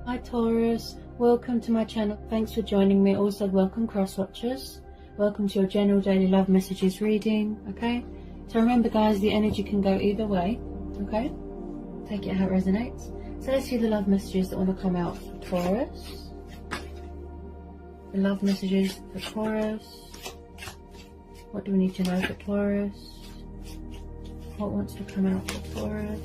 Hi Taurus, welcome to my channel. Thanks for joining me. Also welcome cross watchers. Welcome to your general daily love messages reading. Okay, so remember guys, the energy can go either way. Okay, take it how it resonates. So let's see the love messages that want to come out for Taurus. The love messages for Taurus. What do we need to know for Taurus? What wants to come out for Taurus?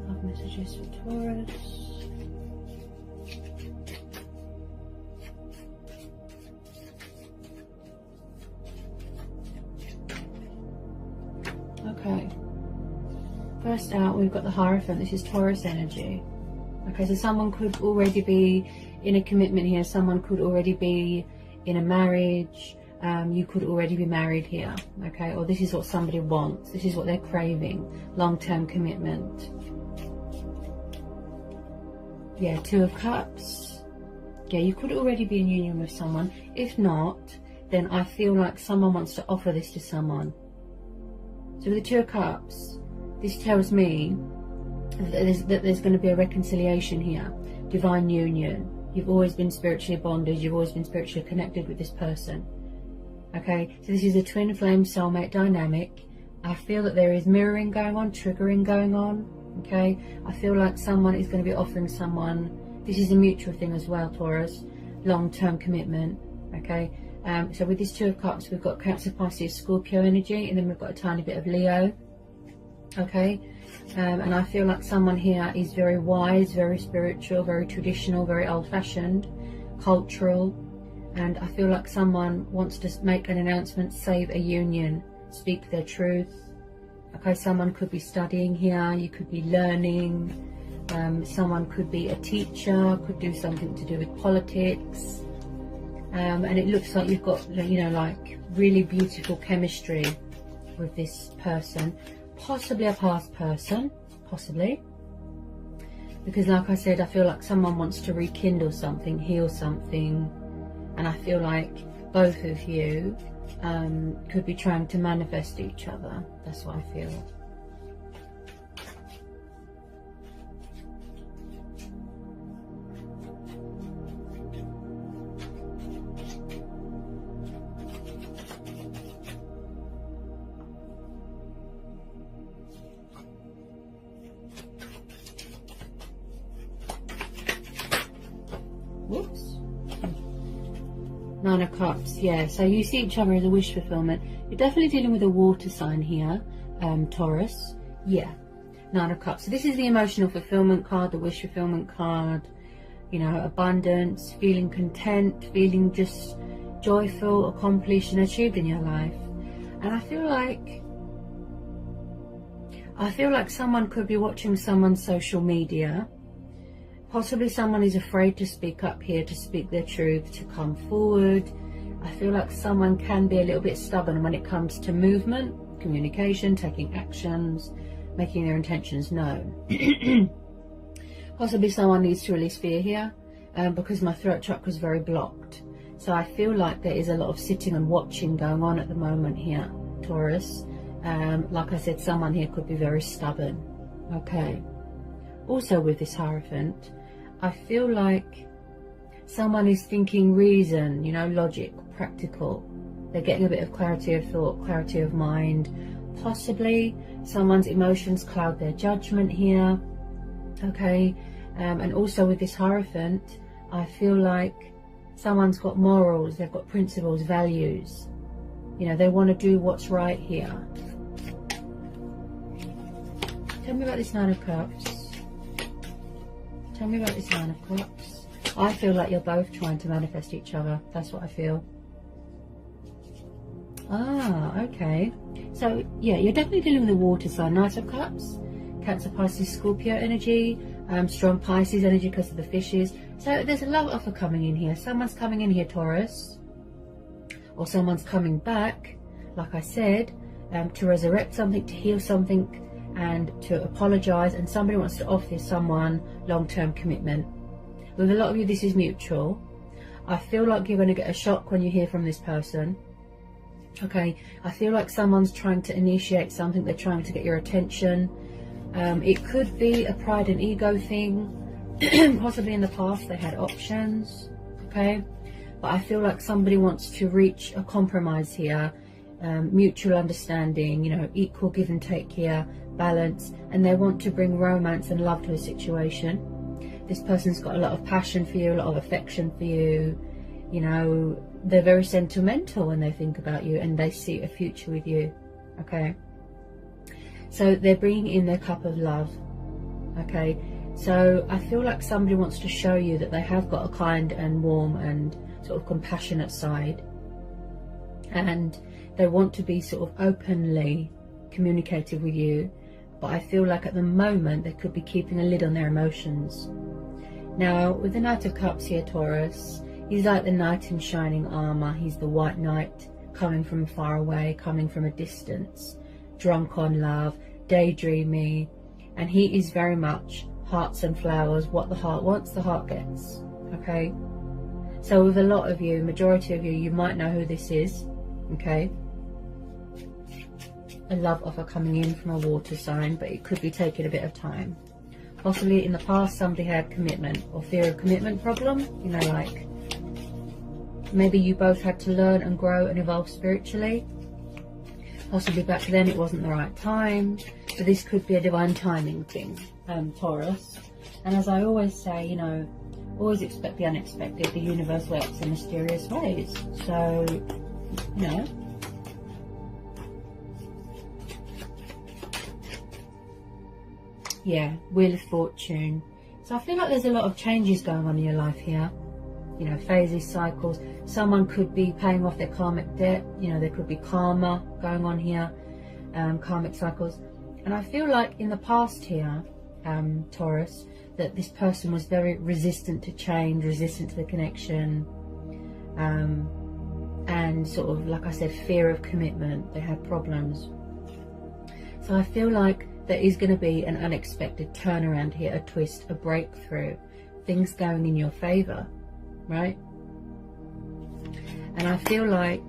Love messages for Taurus. Okay. First out, we've got the Hierophant. This is Taurus energy. Okay, so someone could already be in a commitment here. Someone could already be in a marriage. You could already be married here. Okay, or this is what somebody wants. This is what they're craving. Long-term commitment. Yeah, Two of Cups. Yeah, you could already be in union with someone. If not, then I feel like someone wants to offer this to someone. So with the Two of Cups, this tells me that there's going to be a reconciliation here. Divine union. You've always been spiritually bonded. You've always been spiritually connected with this person. Okay, so this is a twin flame soulmate dynamic. I feel that there is mirroring going on, triggering going on. Okay, I feel like someone is going to be offering someone, this is a mutual thing as well, Taurus, long-term commitment. Okay, so with this Two of Cups, we've got Cancer, Pisces, Scorpio energy, and then we've got a tiny bit of Leo. Okay, and I feel like someone here is very wise, very spiritual, very traditional, very old-fashioned, cultural, and I feel like someone wants to make an announcement, save a union, speak their truth. Okay, someone could be studying here, you could be learning, someone could be a teacher, could do something to do with politics, and it looks like you've got, you know, like really beautiful chemistry with this person. Possibly a past person, possibly, because like I said, I feel like someone wants to rekindle something, heal something, and I feel like both of you could be trying to manifest each other. That's what I feel. Whoops. Nine of Cups, yeah, so you see each other as a wish fulfillment. You're definitely dealing with a water sign here, Taurus. Yeah, Nine of Cups. So this is the emotional fulfillment card, the wish fulfillment card. You know, abundance, feeling content, feeling just joyful, accomplished and achieved in your life. And I feel like someone could be watching someone's social media. Possibly someone is afraid to speak up here, to speak their truth, to come forward. I feel like someone can be a little bit stubborn when it comes to movement, communication, taking actions, making their intentions known. Possibly someone needs to release fear here, because my throat chakra is very blocked. So I feel like there is a lot of sitting and watching going on at the moment here, Taurus. Like I said, someone here could be very stubborn. Okay. Also with this Hierophant, I feel like someone is thinking reason, you know, logic, practical. They're getting a bit of clarity of thought, clarity of mind. Possibly someone's emotions cloud their judgment here. Okay, and also with this Hierophant, I feel like someone's got morals, they've got principles, values. You know, they want to do what's right here. Tell me about this Nine of Cups. Tell me about this Nine of Cups. I feel like you're both trying to manifest each other. That's what I feel. Ah, okay. So, yeah, you're definitely dealing with a water sign. Knight of Cups, Cancer, Pisces, Scorpio energy, strong Pisces energy because of the fishes. So there's a love offer coming in here. Someone's coming in here, Taurus. Or someone's coming back, like I said, to resurrect something, to heal something, and to apologize, and somebody wants to offer someone long-term commitment. With a lot of you, this is mutual. I feel like you're going to get a shock when you hear from this person. Okay, I feel like someone's trying to initiate something, they're trying to get your attention. It could be a pride and ego thing. Possibly in the past they had options, okay? But I feel like somebody wants to reach a compromise here, mutual understanding, you know, equal give and take here, balance, and they want to bring romance and love to a situation. This person's got a lot of passion for you, a lot of affection for you, you know, they're very sentimental when they think about you and they see a future with you, okay? So they're bringing in their cup of love, okay? So I feel like somebody wants to show you that they have got a kind and warm and sort of compassionate side, and they want to be sort of openly communicative with you, but I feel like at the moment they could be keeping a lid on their emotions. Now with the Knight of Cups here, Taurus, he's like the knight in shining armour. He's the white knight coming from far away, coming from a distance, drunk on love, daydreamy, and he is very much hearts and flowers. What the heart wants, the heart gets, okay? So with a lot of you, majority of you, you might know who this is, okay? A love offer coming in from a water sign, but it could be taking a bit of time. Possibly in the past somebody had commitment or fear of commitment problem, you know, like maybe you both had to learn and grow and evolve spiritually. Possibly back then it wasn't the right time. So this could be a divine timing thing, Taurus. And as I always say, you know, always expect the unexpected. The universe works in mysterious ways. So, you know. Yeah, Wheel of Fortune. So I feel like there's a lot of changes going on in your life here. You know, phases, cycles. Someone could be paying off their karmic debt. You know, there could be karma going on here, karmic cycles. And I feel like in the past here, Taurus, that this person was very resistant to change, resistant to the connection, and sort of, like I said, fear of commitment. They had problems. So I feel like there is going to be an unexpected turnaround here, a twist, a breakthrough, things going in your favour, right? And I feel like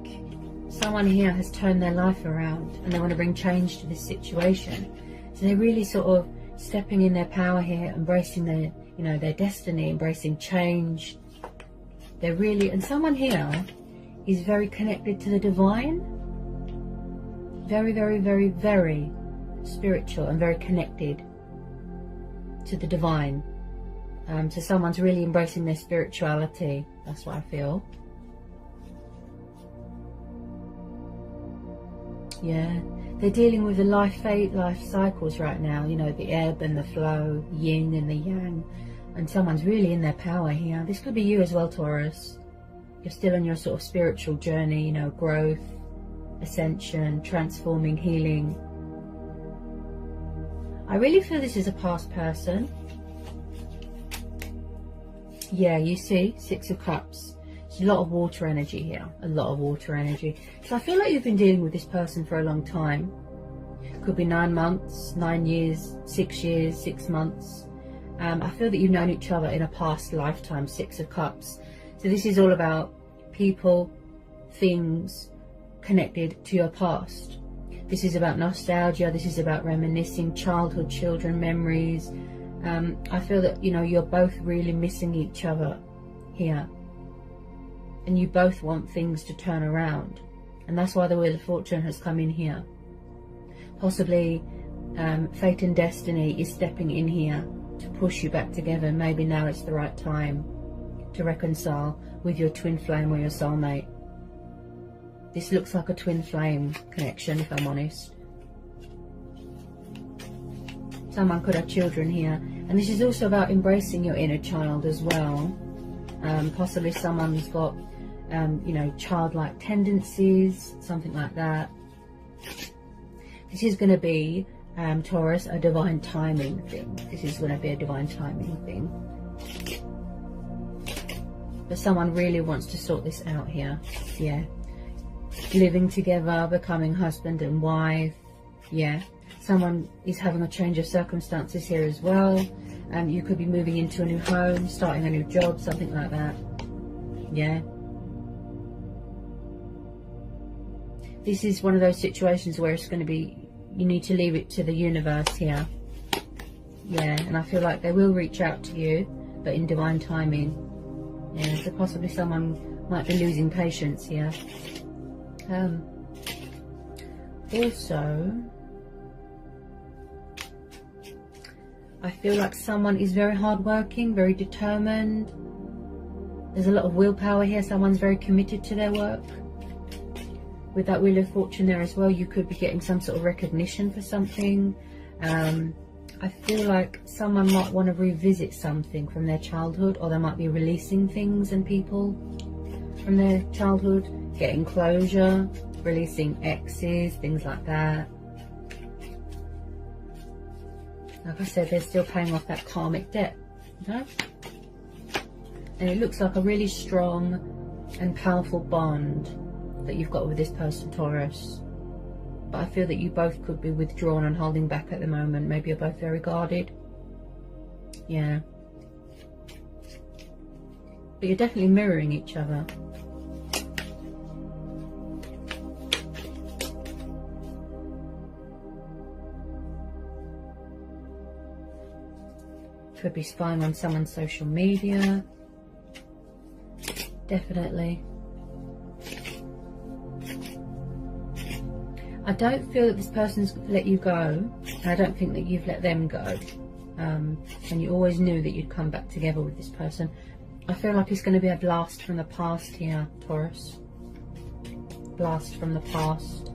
someone here has turned their life around and they want to bring change to this situation. So they're really sort of stepping in their power here, embracing their, you know, their destiny, embracing change. They're really, and someone here is very connected to the divine. Very, very, very, very spiritual and very connected to the divine. So someone's really embracing their spirituality. That's what I feel. Yeah, they're dealing with the life cycles right now, you know, the ebb and the flow, yin and the yang, and someone's really in their power here. This could be you as well, Taurus. You're still on your sort of spiritual journey, you know, growth, ascension, transforming, healing. I really feel this is a past person. Yeah, you see, Six of Cups. There's a lot of water energy here, a lot of water energy. So I feel like you've been dealing with this person for a long time. Could be 9 months, 9 years, 6 years, 6 months. I feel that you've known each other in a past lifetime, Six of Cups. So this is all about people, things connected to your past. This is about nostalgia, this is about reminiscing, childhood, children, memories. I feel that, you know, you're both really missing each other here. And you both want things to turn around. And that's why the Wheel of Fortune has come in here. Possibly fate and destiny is stepping in here to push you back together. Maybe now it's the right time to reconcile with your twin flame or your soulmate. This looks like a twin flame connection, if I'm honest. Someone could have children here. And this is also about embracing your inner child as well. Possibly someone's got, you know, childlike tendencies, something like that. This is going to be, Taurus, a divine timing thing. This is going to be a divine timing thing. But someone really wants to sort this out here. Yeah. Living together, becoming husband and wife. Yeah. Someone is having a change of circumstances here as well. You could be moving into a new home, starting a new job, something like that. Yeah. This is one of those situations where it's going to be, you need to leave it to the universe here. Yeah, and I feel like they will reach out to you, but in divine timing. Yeah, so possibly someone might be losing patience here. Also, I feel like someone is very hardworking, very determined. There's a lot of willpower here. Someone's very committed to their work. With that Wheel of Fortune there as well, you could be getting some sort of recognition for something. I feel like someone might want to revisit something from their childhood, or they might be releasing things and people from their childhood, getting closure, releasing exes, things like that. Like I said, they're still paying off that karmic debt, you know? And it looks like a really strong and powerful bond that you've got with this person, Taurus. But I feel that you both could be withdrawn and holding back at the moment. Maybe you're both very guarded. Yeah. But you're definitely mirroring each other. Could be spying on someone's social media. Definitely. I don't feel that this person's let you go, and I don't think that you've let them go. And you always knew that you'd come back together with this person. I feel like it's going to be a blast from the past here, Taurus. Blast from the past.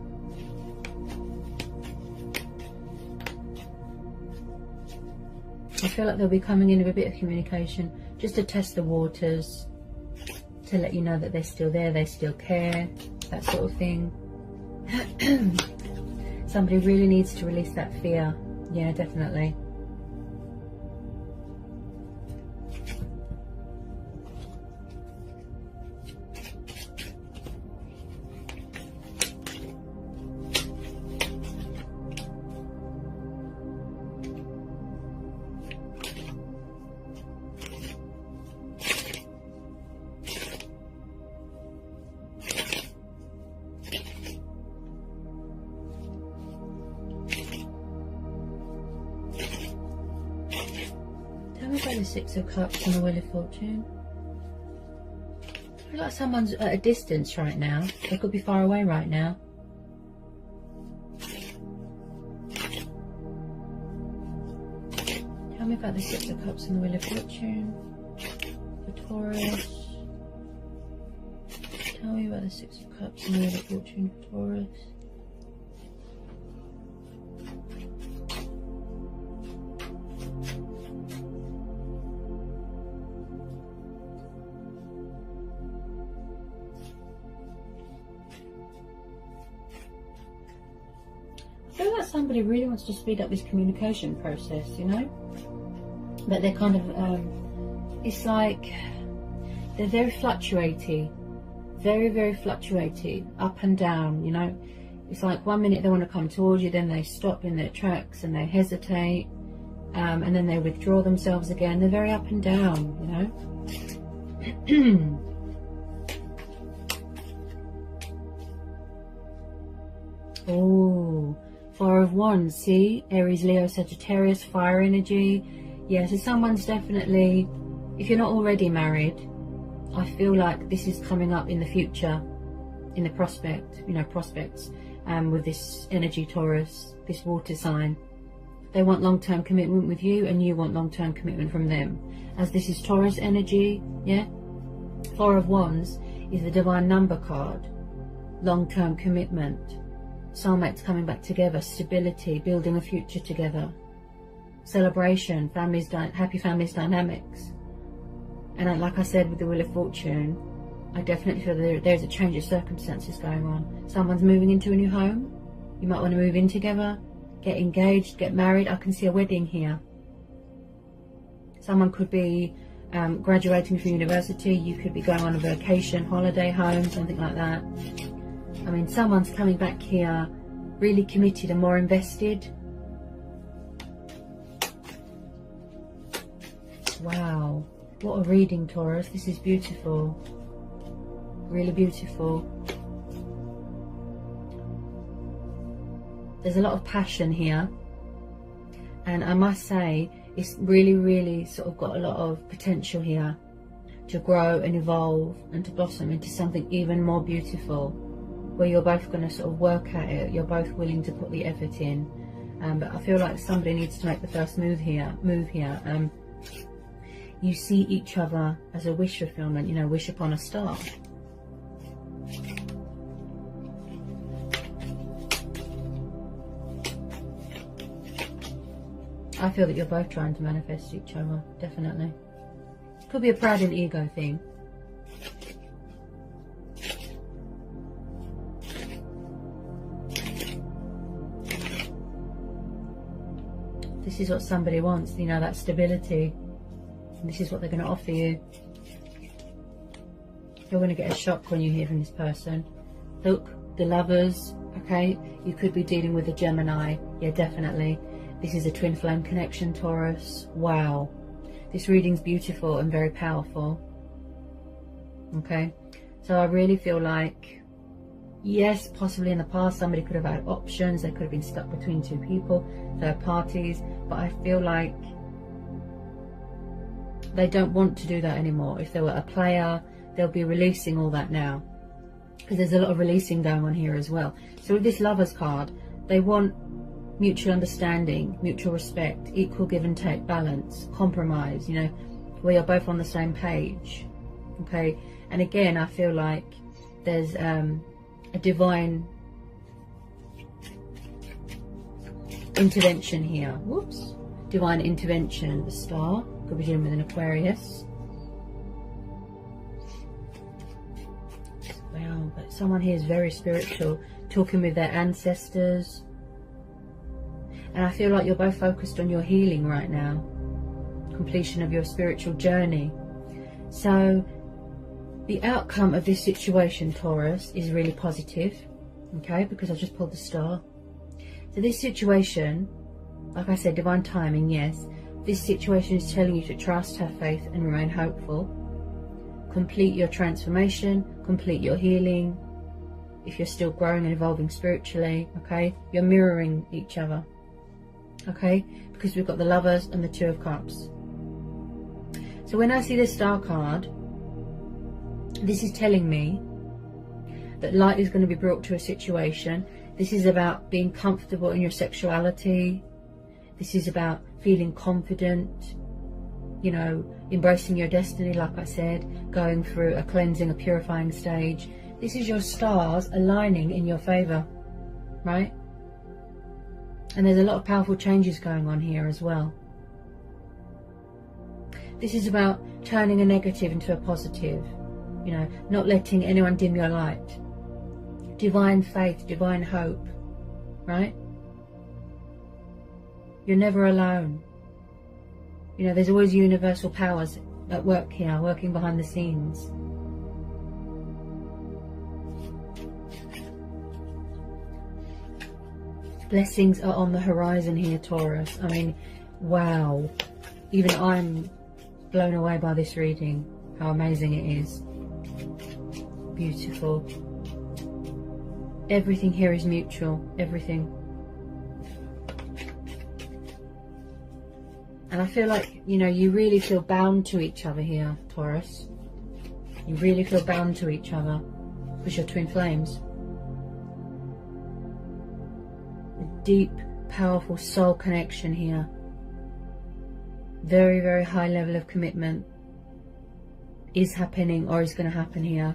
I feel like they'll be coming in with a bit of communication, just to test the waters, to let you know that they're still there, they still care, that sort of thing. Somebody really needs to release that fear. Yeah, definitely. Tell me about the Six of Cups and the Wheel of Fortune. I feel like someone's at a distance right now. They could be far away right now. Tell me about the Six of Cups and the Wheel of Fortune for Taurus. Tell me about the Six of Cups and the Wheel of Fortune for Taurus. I feel like somebody really wants to speed up this communication process, you know? But they're kind of, it's like, they're very fluctuating. Very, very fluctuating. Up and down, you know? It's like 1 minute they want to come towards you, then they stop in their tracks and they hesitate. And then they withdraw themselves again. They're very up and down, you know? Oh, Four of Wands, see? Aries, Leo, Sagittarius, fire energy. Yeah, so someone's definitely, if you're not already married, I feel like this is coming up in the future, in the prospect, you know, prospects, with this energy, Taurus, this water sign. They want long-term commitment with you, and you want long-term commitment from them. As this is Taurus energy, yeah? Four of Wands is the divine number card. Long-term commitment. Soulmates coming back together, stability, building a future together, celebration, families, happy families dynamics. And like I said with the Wheel of Fortune, I definitely feel that there's a change of circumstances going on. Someone's moving into a new home. You might want to move in together, get engaged, get married. I can see a wedding here. Someone could be graduating from university. You could be going on a vacation, holiday home, something like that. I mean, someone's coming back here really committed and more invested. Wow, what a reading, Taurus. This is beautiful. Really beautiful. There's a lot of passion here. And I must say, It's really, really sort of got a lot of potential here to grow and evolve and to blossom into something even more beautiful, where you're both going to sort of work at it. You're both willing to put the effort in. But I feel like somebody needs to make the first move here. You see each other as a wish fulfillment, you know, wish upon a star. I feel that you're both trying to manifest each other, definitely. Could be a pride and ego thing. This is what somebody wants, you know, that stability. And this is what they're going to offer you. You're going to get a shock when you hear from this person. Look, the Lovers, okay? You could be dealing with a Gemini. Yeah, definitely. This is a twin flame connection, Taurus. Wow. This reading's beautiful and very powerful. Okay? So I really feel like, yes, possibly in the past somebody could have had options. They could have been stuck between two people, third parties. But I feel like they don't want to do that anymore. If they were a player, they'll be releasing all that now. Because there's a lot of releasing going on here as well. So with this Lovers card, they want mutual understanding, mutual respect, equal give and take, balance, compromise, you know, where you're both on the same page. Okay? And again, I feel like there's a divine intervention here. Whoops. Divine intervention, the star. Could be dealing with an Aquarius. Wow, but someone here is very spiritual, talking with their ancestors. And I feel like you're both focused on your healing right now. Completion of your spiritual journey. So the outcome of this situation, Taurus, is really positive. Okay, because I just pulled the star. So this situation, like I said, divine timing, yes. This situation is telling you to trust, have faith and remain hopeful. Complete your transformation, complete your healing. If you're still growing and evolving spiritually, okay, you're mirroring each other. Okay, because we've got the Lovers and the Two of Cups. So when I see this star card, this is telling me that light is going to be brought to a situation. This is about being comfortable in your sexuality. This is about feeling confident, you know, embracing your destiny, like I said, going through a cleansing, a purifying stage. This is your stars aligning in your favor, right? And there's a lot of powerful changes going on here as well. This is about turning a negative into a positive, you know, not letting anyone dim your light. Divine faith, divine hope, right? You're never alone. You know, there's always universal powers at work here, working behind the scenes. Blessings are on the horizon here, Taurus. I mean, wow. Even I'm blown away by this reading. How amazing it is. Beautiful. Everything here is mutual. Everything. And I feel like, you know, you really feel bound to each other here, Taurus. You really feel bound to each other because you're twin flames. A deep, powerful soul connection here. Very, very high level of commitment is happening or is going to happen here.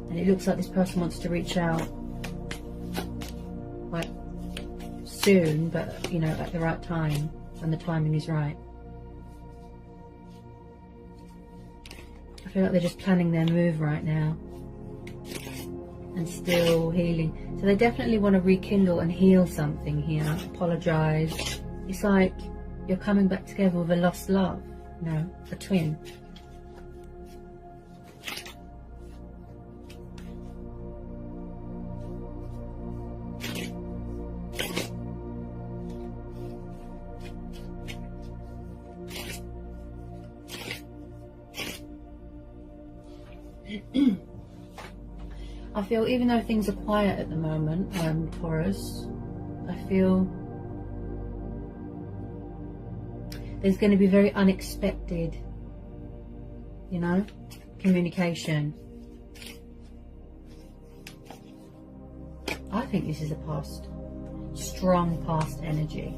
And it looks like this person wants to reach out quite soon, but, you know, at the right time. When the timing is right. I feel like they're just planning their move right now and still healing. So they definitely want to rekindle and heal something here. Apologise. It's like you're coming back together with a lost love, you know, a twin. I feel, even though things are quiet at the moment, Taurus, I feel There's going to be very unexpected, you know, communication. I think this is a past, strong past energy,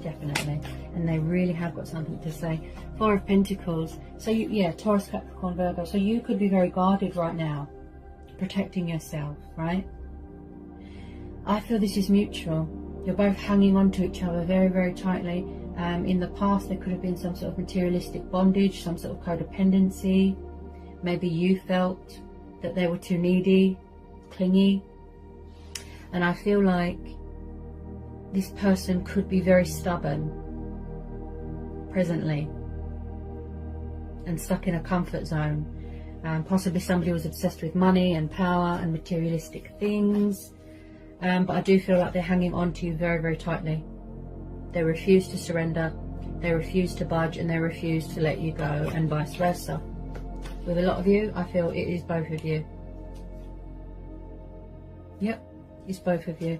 definitely. And they really have got something to say. Four of Pentacles. So, yeah, Taurus, Capricorn, Virgo. So you could be very guarded right now, protecting yourself, right? I feel this is mutual. You're both hanging on to each other very, very tightly. In the past, there could have been some sort of materialistic bondage, some sort of codependency. Maybe you felt that they were too needy, clingy. And I feel like this person could be very stubborn presently and stuck in a comfort zone. Possibly somebody was obsessed with money and power and materialistic things. But I do feel like they're hanging on to you very, very tightly. They refuse to surrender, they refuse to budge, and they refuse to let you go, and vice versa. With a lot of you, I feel it is both of you. Yep, it's both of you.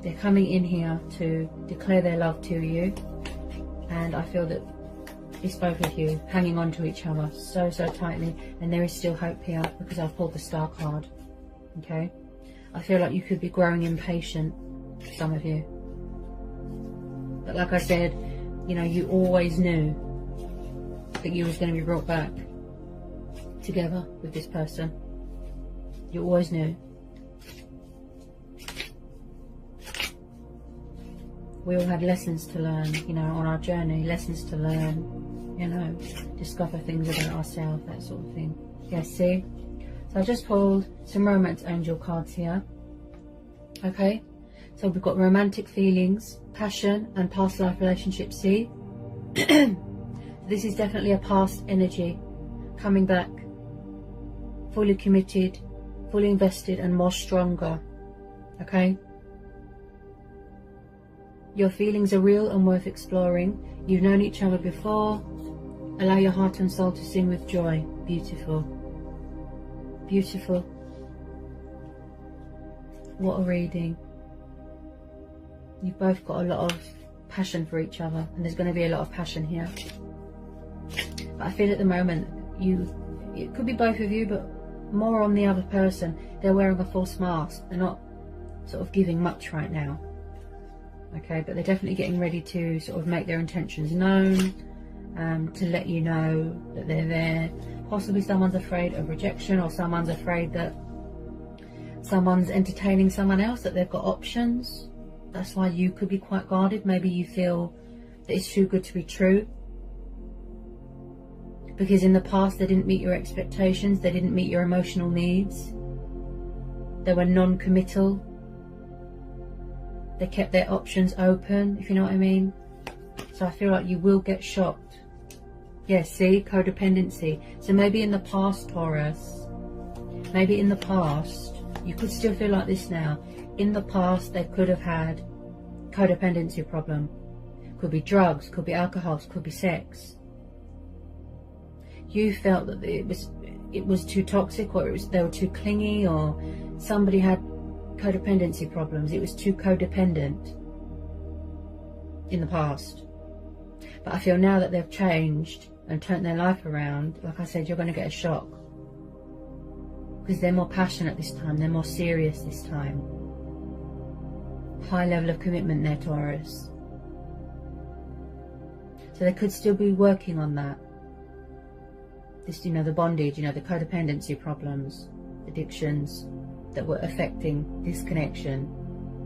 They're coming in here to declare their love to you, and I feel that it's both of you hanging on to each other so, so tightly, and there is still hope here because I've pulled the Star card. Okay, I feel like you could be growing impatient, some of you, but like I said, you know, you always knew that you was going to be brought back together with this person. You always knew. We all had lessons to learn, you know, on our journey, lessons to learn, you know, discover things about ourselves, that sort of thing. Yes, see? So I just pulled some romance angel cards here. Okay? So we've got romantic feelings, passion, and past life relationships, see? This is definitely a past energy coming back, fully committed, fully invested, and more stronger. Okay? Your feelings are real and worth exploring. You've known each other before. Allow your heart and soul to sing with joy. Beautiful. Beautiful. What a reading. You've both got a lot of passion for each other, and there's going to be a lot of passion here. But I feel at the moment, it could be both of you, but more on the other person. They're wearing a false mask. They're not sort of giving much right now. Okay, but they're definitely getting ready to sort of make their intentions known, to let you know that they're there. Possibly someone's afraid of rejection, or someone's afraid that someone's entertaining someone else, that they've got options. That's why you could be quite guarded. Maybe you feel that it's too good to be true, because in the past they didn't meet your expectations, they didn't meet your emotional needs, they were non-committal. They kept their options open, if you know what I mean. So I feel like you will get shocked. Yes, see, codependency. So maybe in the past, Taurus, maybe in the past, you could still feel like this now. In the past, they could have had codependency problem. Could be drugs, could be alcohol, could be sex. You felt that it was too toxic, or they were too clingy, or somebody had codependency problems. It was too codependent in the past. But I feel now that they've changed and turned their life around, like I said, you're going to get a shock, because they're more passionate this time, they're more serious this time. High level of commitment there, Taurus. So they could still be working on that. This, you know, the bondage, you know, the codependency problems, addictions that were affecting this connection.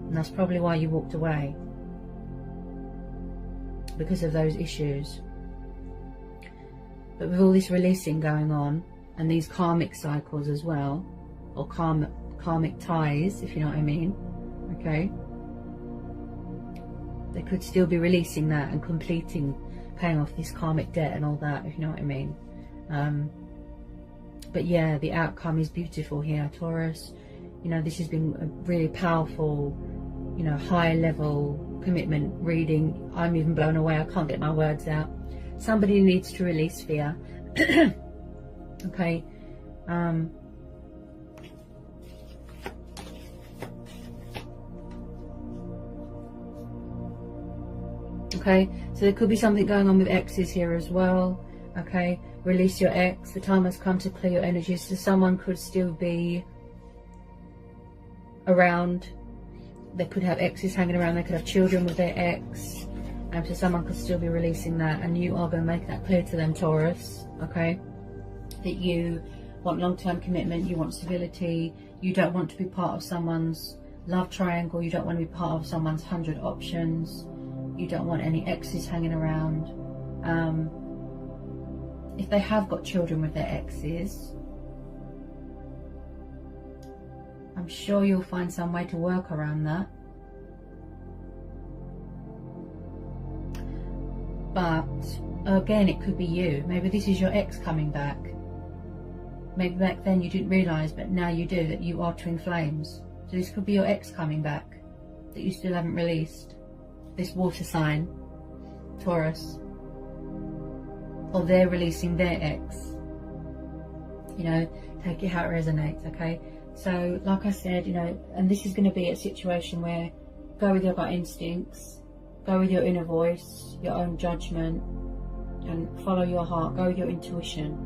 And that's probably why you walked away, because of those issues. But with all this releasing going on, and these karmic cycles as well, or karmic ties, if you know what I mean, okay, they could still be releasing that and completing, paying off this karmic debt and all that, if you know what I mean. But yeah, the outcome is beautiful here, Taurus. You know, this has been a really powerful, you know, high level commitment reading. I'm even blown away. I can't get my words out. Somebody needs to release fear. Okay. Okay, so there could be something going on with exes here as well. Okay, release your ex. The time has come to clear your energies. So someone could still be around. They could have exes hanging around. They could have children with their ex. So someone could still be releasing that, and you are going to make that clear to them, Taurus. Okay, that you want long-term commitment, you want stability, you don't want to be part of someone's love triangle, you don't want to be part of someone's 100 options, you don't want any exes hanging around. If they have got children with their exes, I'm sure you'll find some way to work around that. But again, it could be you. Maybe this is your ex coming back. Maybe back then you didn't realise, but now you do, that you are twin flames. So this could be your ex coming back that you still haven't released. This water sign, Taurus. Or they're releasing their ex. You know, take it how it resonates, okay? So, like I said, you know, and this is going to be a situation where go with your gut instincts, go with your inner voice, your own judgment, and follow your heart, go with your intuition.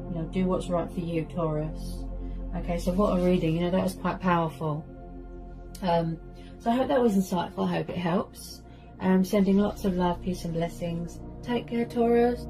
You know, do what's right for you, Taurus. Okay, so what a reading, you know, that was quite powerful. So I hope that was insightful, I hope it helps. Sending lots of love, peace and blessings. Take care, Taurus.